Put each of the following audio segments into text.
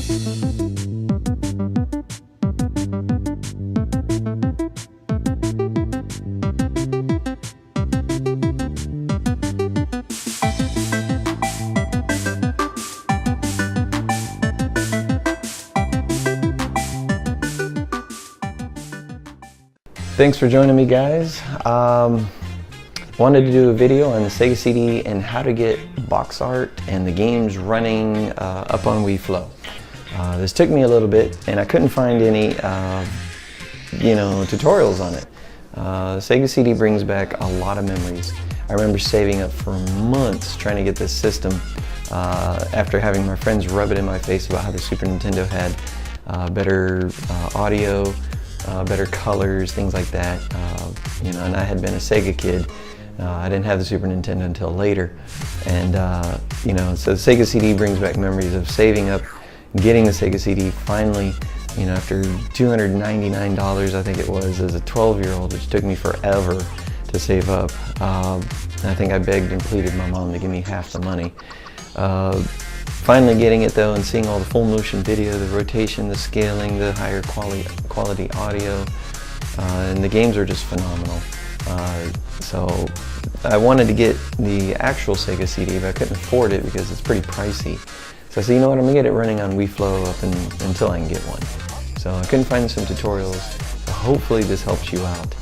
Thanks for joining me, guys. Wanted to do a video on the Sega CD and how to get box art and the games running up on WiiFlow. This took me a little bit, and I couldn't find any, tutorials on it. The Sega CD brings back a lot of memories. I remember saving up for months trying to get this system after having my friends rub it in my face about how the Super Nintendo had better audio, better colors, things like that. And I had been a Sega kid. I didn't have the Super Nintendo until later. And, so the Sega CD brings back memories of saving up, getting the Sega CD finally, after $299, I think it was, as a 12-year-old, which took me forever to save up. I think I begged and pleaded my mom to give me half the money. Finally getting it though and seeing all the full motion video, the rotation, the scaling, the higher quality audio, and the games are just phenomenal. So I wanted to get the actual Sega CD, but I couldn't afford it because it's pretty pricey. So I said, you know what, I'm gonna get it running on WiiFlow until I can get one. So I couldn't find some tutorials, so hopefully this helps you out,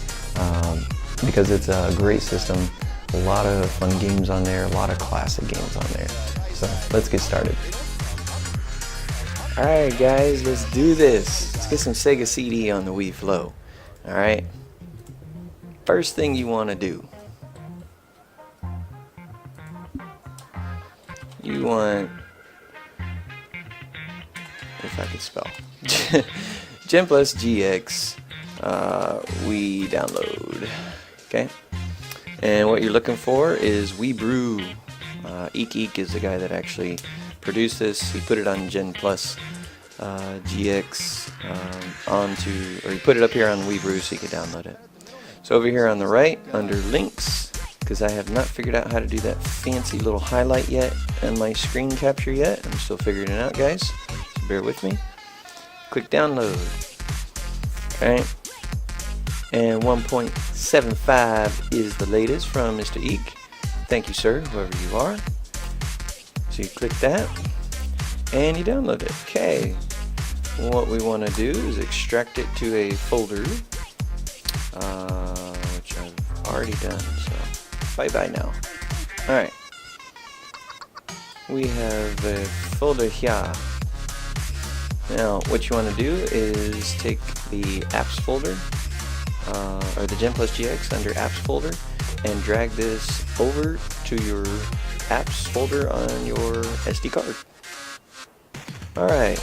because it's a great system, a lot of fun games on there, a lot of classic games on there. So let's get started. Alright guys, let's do this. Let's get some Sega CD on the WiiFlow. Alright. First thing you want to do. You want, if I could spell, Genplusgx Wii download. Okay. And what you're looking for is WiiBrew. Eek is the guy that actually produced this. He put it on Genplusgx he put it up here on WiiBrew so you could download it. So over here on the right, under links, because I have not figured out how to do that fancy little highlight yet on my screen capture yet. I'm still figuring it out, guys. So bear with me. Click download. Okay. And 1.75 is the latest from Mr. Eek. Thank you, sir, whoever you are. So you click that, and you download it. Okay. What we want to do is extract it to a folder, which I've already done, so bye-bye now. Alright. We have a folder here. Now, what you want to do is take the apps folder, or the Genplusgx under apps folder, and drag this over to your apps folder on your SD card. Alright,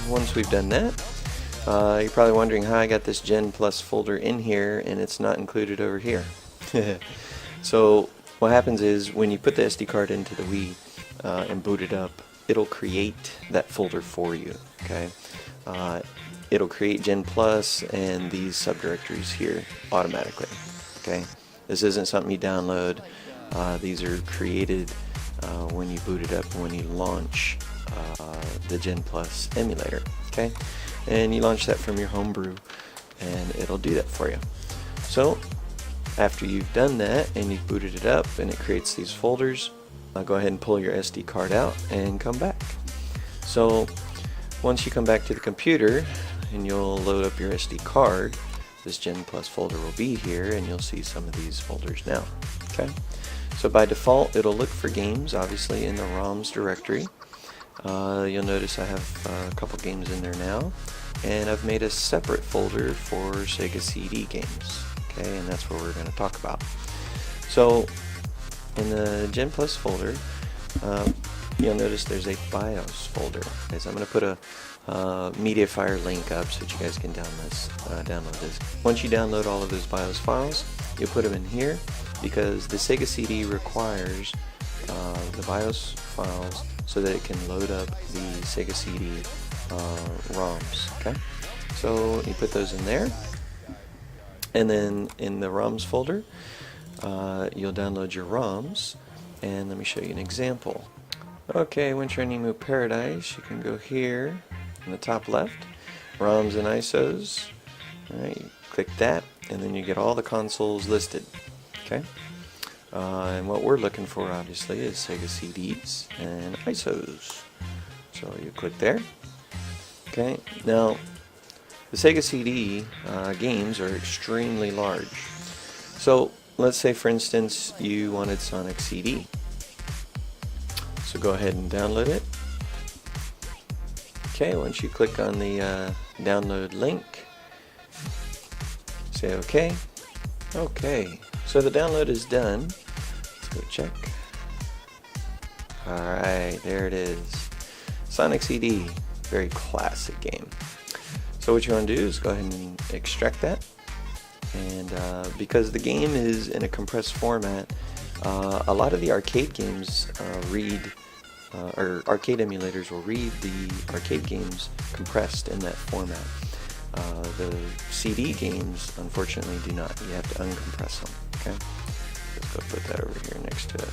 once we've done that, you're probably wondering how I got this Gen Plus folder in here and it's not included over here. So what happens is when you put the SD card into the Wii and boot it up, it'll create that folder for you. Okay, it'll create Gen Plus and these subdirectories here automatically. Okay. This isn't something you download. These are created when you boot it up, when you launch the Gen Plus emulator. Okay, and you launch that from your homebrew, and it'll do that for you. So after you've done that and you've booted it up and it creates these folders, go ahead and pull your SD card out and come back. So once you come back to the computer and you'll load up your SD card, this Gen Plus folder will be here, and you'll see some of these folders now. Okay, so by default it'll look for games, obviously, in the ROMs directory. You'll notice I have a couple games in there now, and I've made a separate folder for Sega CD games. Okay, and that's what we're going to talk about. So in the Gen Plus folder, you'll notice there's a BIOS folder. Okay, so I'm going to put a Mediafire link up so that you guys can download this. Once you download all of those BIOS files, you put them in here, because the Sega CD requires the BIOS files so that it can load up the Sega CD ROMs. Okay, so you put those in there, and then in the ROMs folder, you'll download your ROMs, and let me show you an example. Okay, once you're in Emu Paradise, you can go here in the top left, ROMs and ISOs. Alright, you click that, and then you get all the consoles listed. Okay, and what we're looking for, obviously, is Sega CDs and ISOs. So you click there. Okay, now the Sega CD games are extremely large. So let's say, for instance, you wanted Sonic CD. So go ahead and download it. Okay, once you click on the download link, say OK. Okay, so the download is done. Let's go check. Alright, there it is. Sonic CD, very classic game. So what you want to do is go ahead and extract that. And because the game is in a compressed format, a lot of the arcade games or arcade emulators will read the arcade games compressed in that format. The CD games, unfortunately, do not. You have to uncompress them. Okay, let's go put that over here next to it.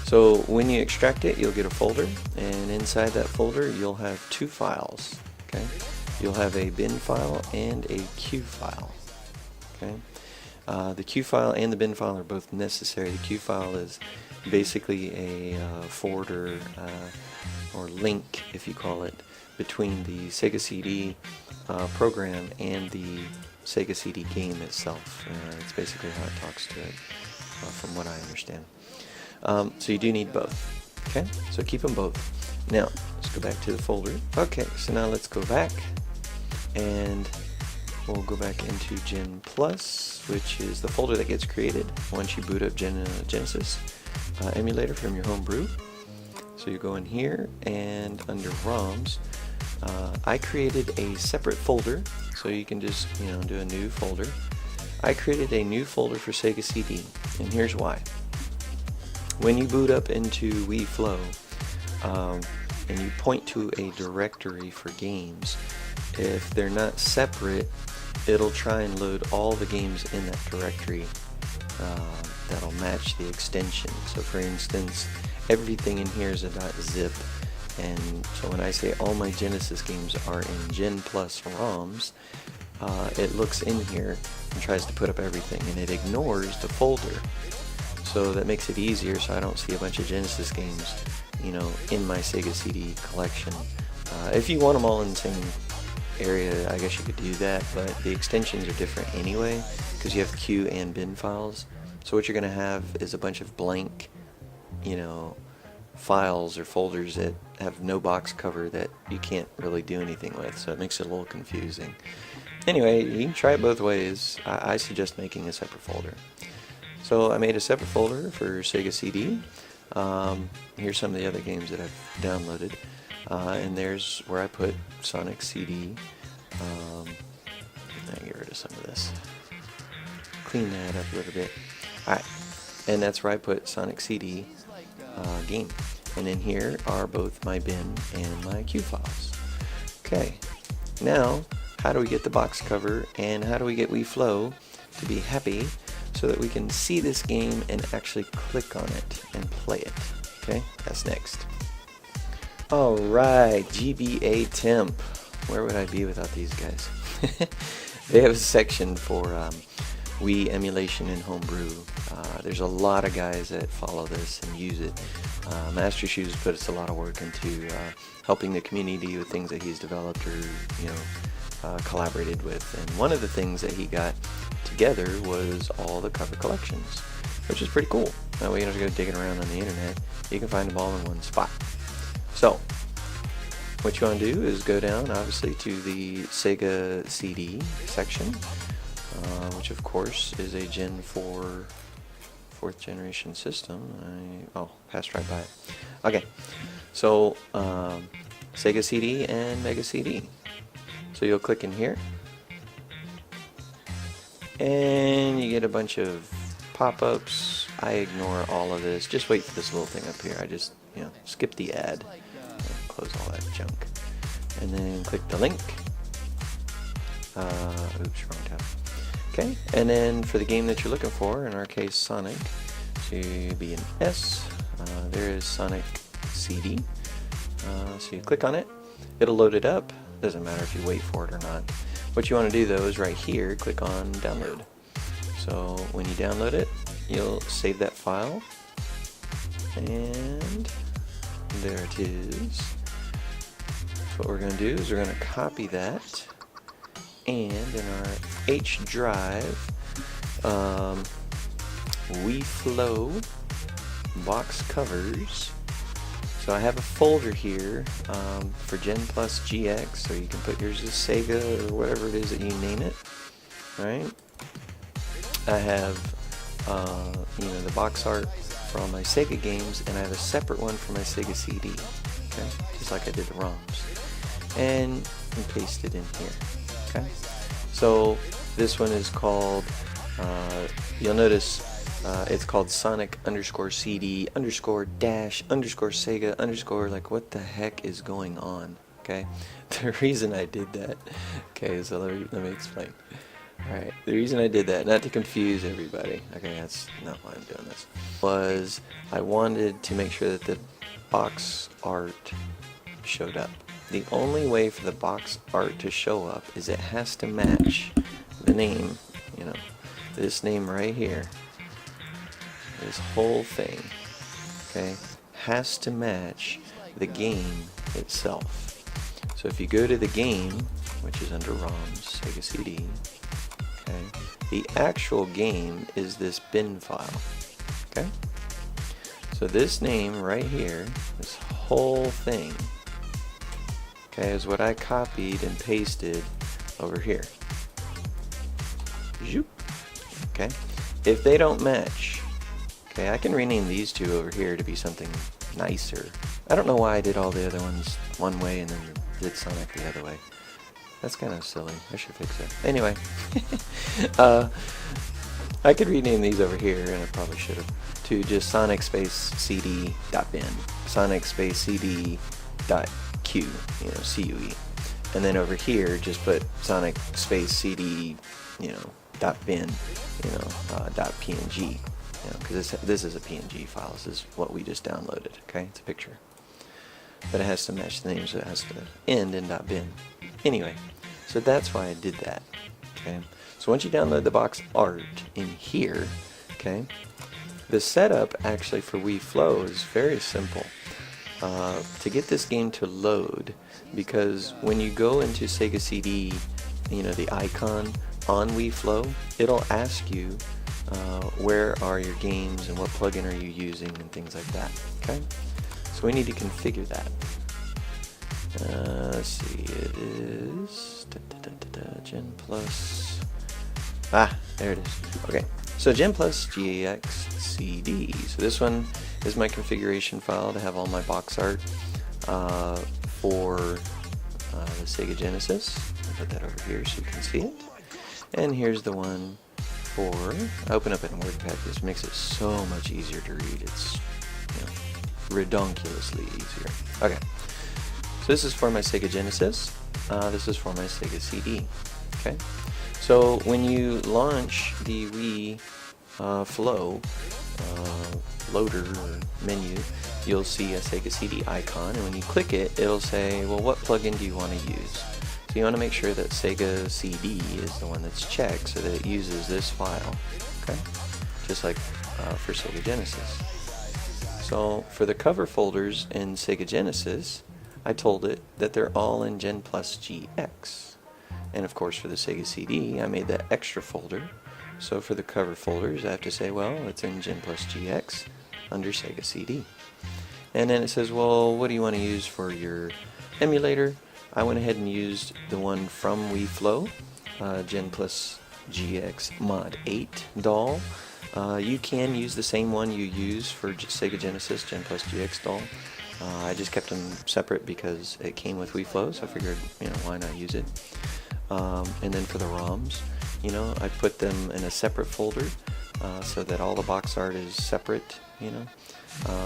So when you extract it, you'll get a folder, and inside that folder, you'll have two files. Okay, you'll have a bin file and a Q file. Okay, the Q file and the bin file are both necessary. The Q file is basically a forwarder or link, if you call it, between the Sega CD program and the Sega CD game itself. It's basically how it talks to it, from what I understand. So you do need both. Okay, so keep them both. Now let's go back to the folder. Okay, so now let's go back, and we'll go back into Gen Plus, which is the folder that gets created once you boot up Genesis emulator from your home brew. So you go in here, and under ROMs, I created a separate folder, so you can just do a new folder. I created a new folder for Sega CD, and here's why. When you boot up into WiiFlow and you point to a directory for games, if they're not separate, it'll try and load all the games in that directory that'll match the extension. So for instance, everything in here is a .zip, and so when I say all my Genesis games are in Gen Plus ROMs, it looks in here and tries to put up everything, and it ignores the folder. So that makes it easier, so I don't see a bunch of Genesis games, in my Sega CD collection. If you want them all in the same area, I guess you could do that, but the extensions are different anyway, because you have Q and bin files. So what you're going to have is a bunch of blank, files or folders that have no box cover that you can't really do anything with, so it makes it a little confusing. Anyway, you can try it both ways. I suggest making a separate folder. So I made a separate folder for Sega CD. Here's some of the other games that I've downloaded, and there's where I put Sonic CD. I'll get rid of some of this. Clean that up a little bit. Alright, and that's where I put Sonic CD game. And in here are both my bin and my Q files. Okay, now how do we get the box cover, and how do we get WiiFlow to be happy so that we can see this game and actually click on it and play it? Okay, that's next. Alright, GBA Temp. Where would I be without these guys? They have a section for Wii emulation and homebrew. There's a lot of guys that follow this and use it. Master Shoes puts a lot of work into helping the community with things that he's developed or collaborated with. And one of the things that he got together was all the cover collections, which is pretty cool. That way you don't have to go digging around on the internet. You can find them all in one spot. So what you want to do is go down, obviously, to the Sega CD section, which of course is a Gen 4 4th generation system. Passed right by it. Okay, so Sega CD and Mega CD. So you'll click in here, and you get a bunch of pop-ups. I ignore all of this. Just wait for this little thing up here. I just skip the ad. Close all that junk, and then click the link. Oops, wrong tab. Okay, and then for the game that you're looking for, in our case Sonic, to be an S, there is Sonic CD. So you click on it, it'll load it up. Doesn't matter if you wait for it or not. What you want to do though is right here, click on download. So when you download it, you'll save that file, and there it is. So what we're going to do is we're going to copy that, and in our H drive, WiiFlow box covers. So I have a folder here for Genplusgx, so you can put yours as Sega or whatever it is that you name it. Right? I have the box art for all my Sega games, and I have a separate one for my Sega CD. Okay, just like I did the ROMs, and paste it in here. Okay, so this one is called. You'll notice. It's called Sonic_CD_dash_Sega_ like what the heck is going on, okay? The reason I did that, okay, so let me explain. Alright, the reason I did that, not to confuse everybody, okay, that's not why I'm doing this, was I wanted to make sure that the box art showed up. The only way for the box art to show up is it has to match the name, this name right here. This whole thing, okay, has to match the game itself. So if you go to the game, which is under ROMs, Sega CD, okay, the actual game is this bin file, okay? So this name right here, this whole thing, okay, is what I copied and pasted over here. Okay, if they don't match, okay, I can rename these two over here to be something nicer. I don't know why I did all the other ones one way and then did Sonic the other way. That's kind of silly. I should fix that. Anyway, I could rename these over here, and I probably should have, to just Sonic space CD.bin, Sonic space CD.Q, CUE. And then over here, just put Sonic space CD, .bin, .png. Because this is a PNG file. This is what we just downloaded. Okay, it's a picture, but it has to match the name, so it has to end in .bin. Anyway, so that's why I did that. Okay, so once you download the box art in here, okay, the setup actually for WiiFlow is very simple. To get this game to load, because when you go into Sega CD, the icon on WiiFlow, it'll ask you. Where are your games and what plugin are you using and things like that. Okay, so we need to configure that. Let's see, it is Genplus. There it is. Okay, so Genplusgx CD. So this one is my configuration file to have all my box art for the Sega Genesis. I'll put that over here so you can see it. And here's the one for, I open up it in WordPad. This makes it so much easier to read. It's redonkulously easier. Okay, so this is for my Sega Genesis. This is for my Sega CD. Okay, so when you launch the WiiFlow loader or menu, you'll see a Sega CD icon, and when you click it, it'll say, well, what plugin do you want to use? So you want to make sure that Sega CD is the one that's checked so that it uses this file, okay? Just like for Sega Genesis. So for the cover folders in Sega Genesis, I told it that they're all in Genplusgx. And of course for the Sega CD, I made that extra folder. So for the cover folders, I have to say, well, it's in Genplusgx under Sega CD. And then it says, well, what do you want to use for your emulator? I went ahead and used the one from WiiFlow, Genplusgx Mod 8 doll. You can use the same one you use for Sega Genesis, Genplusgx doll. I just kept them separate because it came with WiiFlow, so I figured, why not use it. And then for the ROMs, I put them in a separate folder so that all the box art is separate,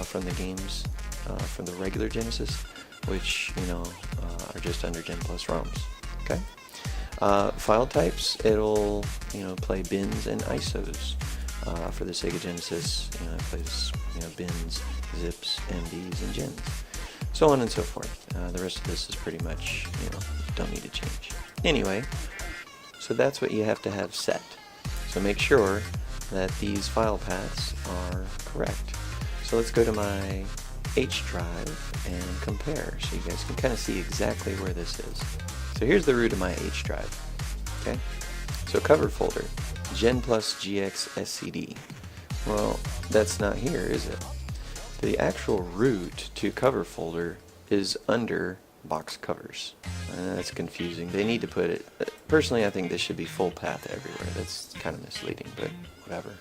from the games from the regular Genesis, which are just under Genplus ROMs. Okay. File types, it'll play bins and ISOs. For the Sega Genesis, it plays bins, zips, MDs, and gens, so on and so forth. The rest of this is pretty much don't need to change. Anyway, so that's what you have to have set. So make sure that these file paths are correct. So let's go to my H drive and compare, so you guys can kind of see exactly where this is. So here's the root of my H drive. Okay, so cover folder, Genplusgx SCD. Well, that's not here, is it? The actual root to cover folder is under box covers. That's confusing. They need to put it, personally I think this should be full path everywhere. That's kind of misleading, but whatever.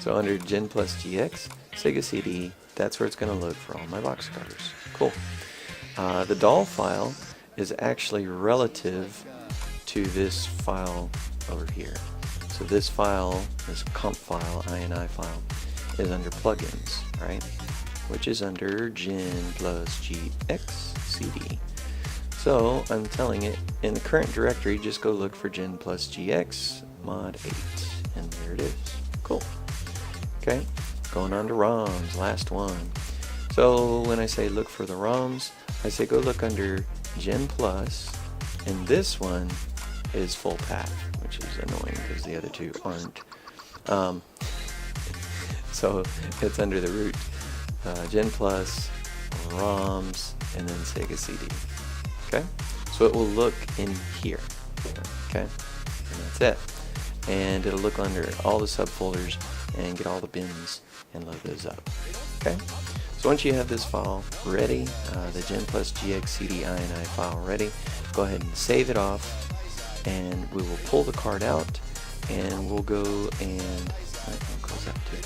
So under Genplusgx, Sega CD, that's where it's going to look for all my box covers. Cool. The doll file is actually relative to this file over here. So this file, this comp file, INI file, is under plugins, right? Which is under Genplusgx CD. So I'm telling it, in the current directory, just go look for Genplusgx mod 8, and there it is. Cool. Okay, going on to ROMs, last one. So when I say look for the ROMs, I say go look under Genplus, and this one is full path, which is annoying because the other two aren't. So it's under the root, Genplus, ROMs, and then Sega CD. Okay, so it will look in here. Okay, and that's it. And it'll look under all the subfolders and get all the bins and load those up. Okay, so once you have this file ready, the Genplusgx CD INI file ready, go ahead and save it off, and we will pull the card out, and we'll go and close that too.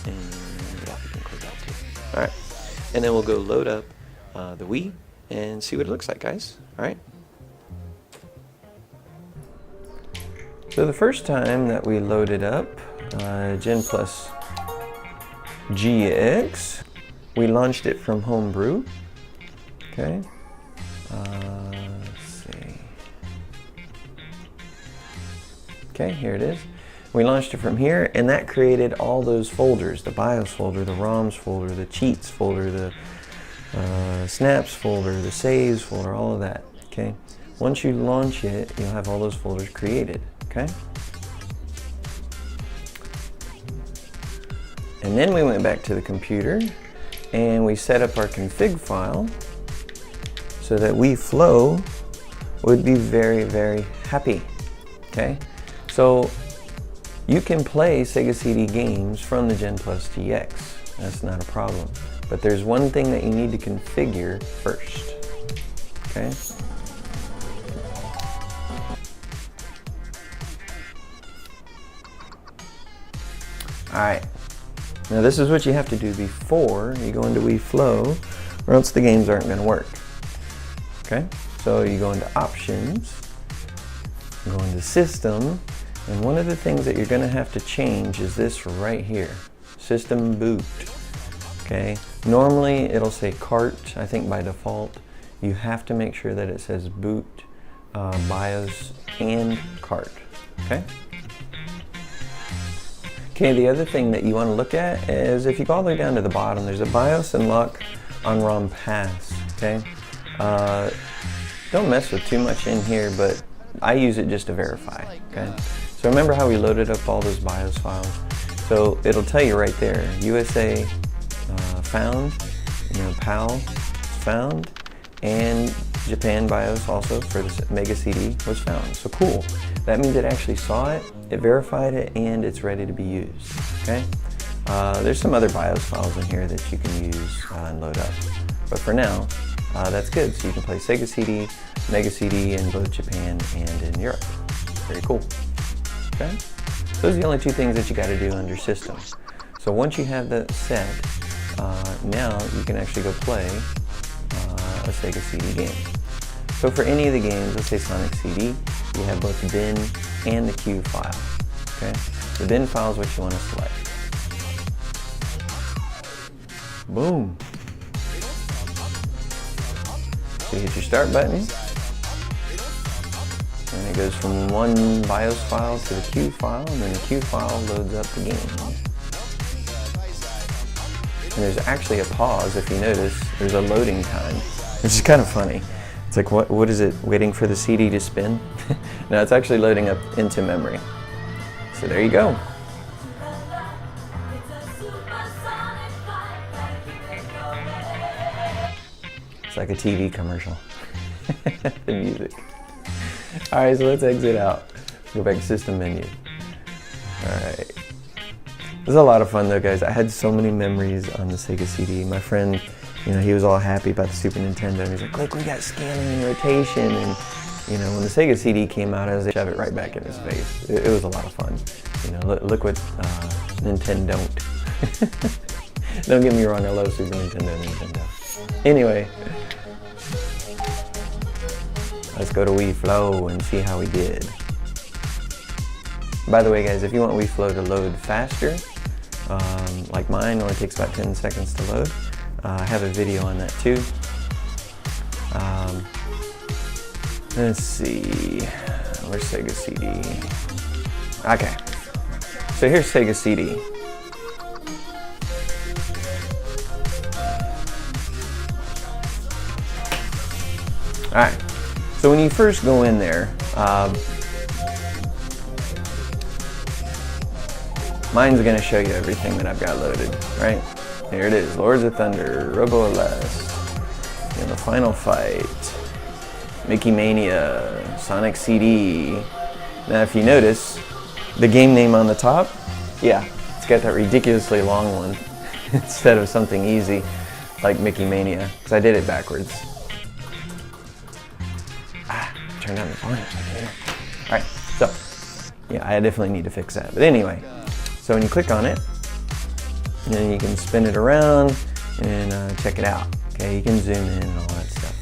And yeah, we can close that too. All right, and then we'll go load up the Wii and see what it looks like, guys. All right. So the first time that we loaded up Genplusgx, we launched it from Homebrew. Okay. Let's see. Okay, here it is. We launched it from here, and that created all those folders: the BIOS folder, the ROMs folder, the cheats folder, the snaps folder, the saves folder, all of that. Okay. Once you launch it, you'll have all those folders created. Okay. And then we went back to the computer and we set up our config file so that WiiFlow would be very, very happy. Okay. So you can play Sega CD games from the Genplusgx. That's not a problem. But there's one thing that you need to configure first. Okay. Alright, now this is what you have to do before you go into WiiFlow, or else the games aren't going to work. Okay, so you go into Options, you go into System, and one of the things that you're going to have to change is this right here, System Boot. Okay, normally it'll say Cart, I think by default. You have to make sure that it says Boot, BIOS, and Cart. Okay. Okay, the other thing that you want to look at is if you go all the way down to the bottom, there's a BIOS and lock on ROM pass. Okay, don't mess with too much in here, but I use it just to verify. Okay, so remember how we loaded up all those BIOS files? So it'll tell you right there, USA found, PAL found, and Japan BIOS also for the Mega CD was found. So cool. That means it actually saw it, it verified it, and it's ready to be used. Okay. There's some other BIOS files in here that you can use and load up. But for now, that's good. So you can play Sega CD, Mega CD in both Japan and in Europe. Very cool. Okay. So those are the only two things that you got to do under System. So once you have that set, now you can actually go play a Sega CD game. So for any of the games, let's say Sonic CD, you have both the bin and the Q file. Okay, the bin file is what you want to select. Boom. So you hit your start button, And it goes from one BIOS file to the Q file, and then the Q file loads up the game. And there's actually a pause. If you notice, there's a loading time, which is kind of funny. It's like, what is it, waiting for the CD to spin? No, it's actually loading up into memory. So there you go. It's like a TV commercial. The music. Alright, so let's exit out. Go back to system menu. Alright. This is a lot of fun though, guys. I had so many memories on the Sega CD. My friend, you know, he was all happy about the Super Nintendo. And he's like, look, we got scaling and rotation. And, you know, when the Sega CD came out, I was like, shove it right back in his face. It was a lot of fun. You know, look what Nintendo don't. Don't get me wrong, I love Super Nintendo. Anyway, let's go to WiiFlow and see how we did. By the way, guys, if you want WiiFlow to load faster, like mine only takes about 10 seconds to load, I have a video on that too. Let's see, where's Sega CD? Okay, so here's Sega CD. Alright, so when you first go in there, mine's going to show you everything that I've got loaded, right? Here it is, Lords of Thunder, Robo Aleste, The Final Fight, Mickey Mania, Sonic CD. Now if you notice, the game name on the top, yeah, it's got that ridiculously long one instead of something easy like Mickey Mania, because I did it backwards. Turn down the volume. Alright, so, yeah, I definitely need to fix that. But anyway, so when you click on it, and then you can spin it around and check it out. Okay, you can zoom in and all that stuff.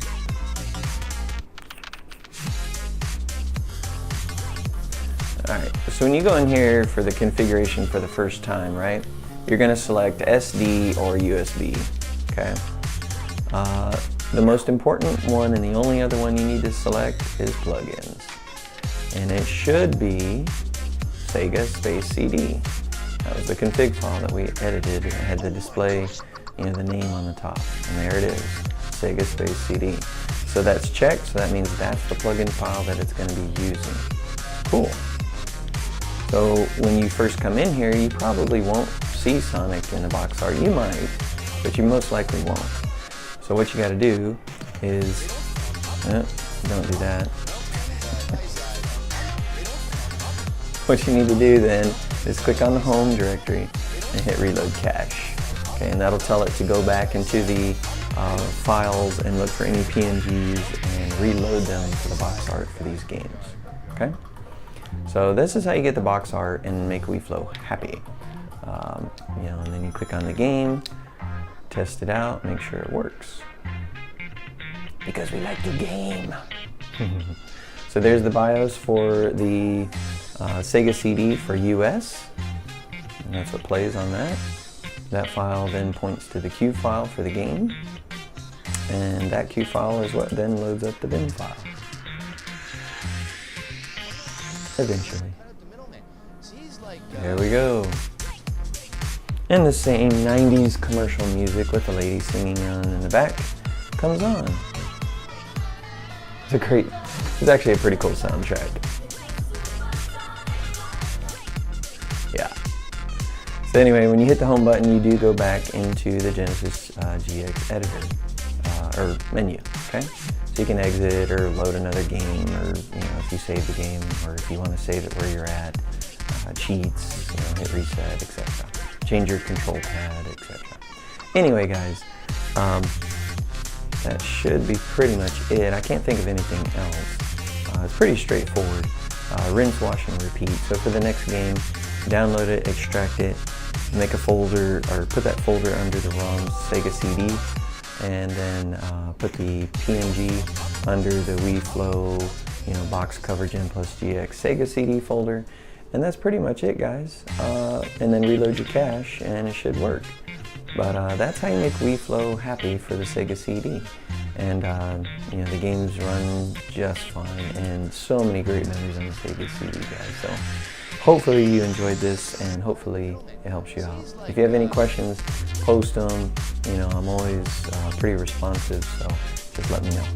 Alright, so when you go in here for the configuration for the first time, right, you're going to select SD or USB. Okay. The most important one and the only other one you need to select is plugins. And it should be Sega CD. That was the config file that we edited. It had the display, you know, the name on the top. And there it is, Sega CD. So that's checked, so that means that's the plugin file that it's going to be using. Cool. So when you first come in here, you probably won't see Sonic in the box art. You might, but you most likely won't. So what you got to do is, don't do that. What you need to do then is click on the home directory and hit reload cache. Okay, and that'll tell it to go back into the files and look for any PNGs and reload them to the box art for these games. Okay, so this is how you get the box art and make WiiFlow happy. You know, and then you click on the game, test it out, make sure it works. Because we like to game. So there's the BIOS for the Sega CD for US. And that's what plays on that. That file then points to the Q file for the game. And that Q file is what then loads up the bin file. Eventually. There we go. And the same 90s commercial music with the lady singing on in the back comes on. It's actually a pretty cool soundtrack. Yeah. So anyway, when you hit the home button, you do go back into the Genplusgx editor, or menu, okay? So you can exit or load another game, or, you know, if you save the game, or if you want to save it where you're at, cheats, you know, hit reset, etc. Change your control pad, etc. Anyway, guys, that should be pretty much it. I can't think of anything else. It's pretty straightforward. Rinse, wash, and repeat. So for the next game, download it, extract it, make a folder, or put that folder under the ROM Sega CD, and then put the PNG under the WiiFlow, you know, box cover Genplusgx Sega CD folder. And that's pretty much it, guys. And then reload your cache and it should work. But that's how you make WiiFlow happy for the Sega CD. And you know, the games run just fine, and so many great memories on the Sega CD, guys. So hopefully you enjoyed this, and hopefully it helps you out. If you have any questions, post them. You know, I'm always pretty responsive, so just let me know.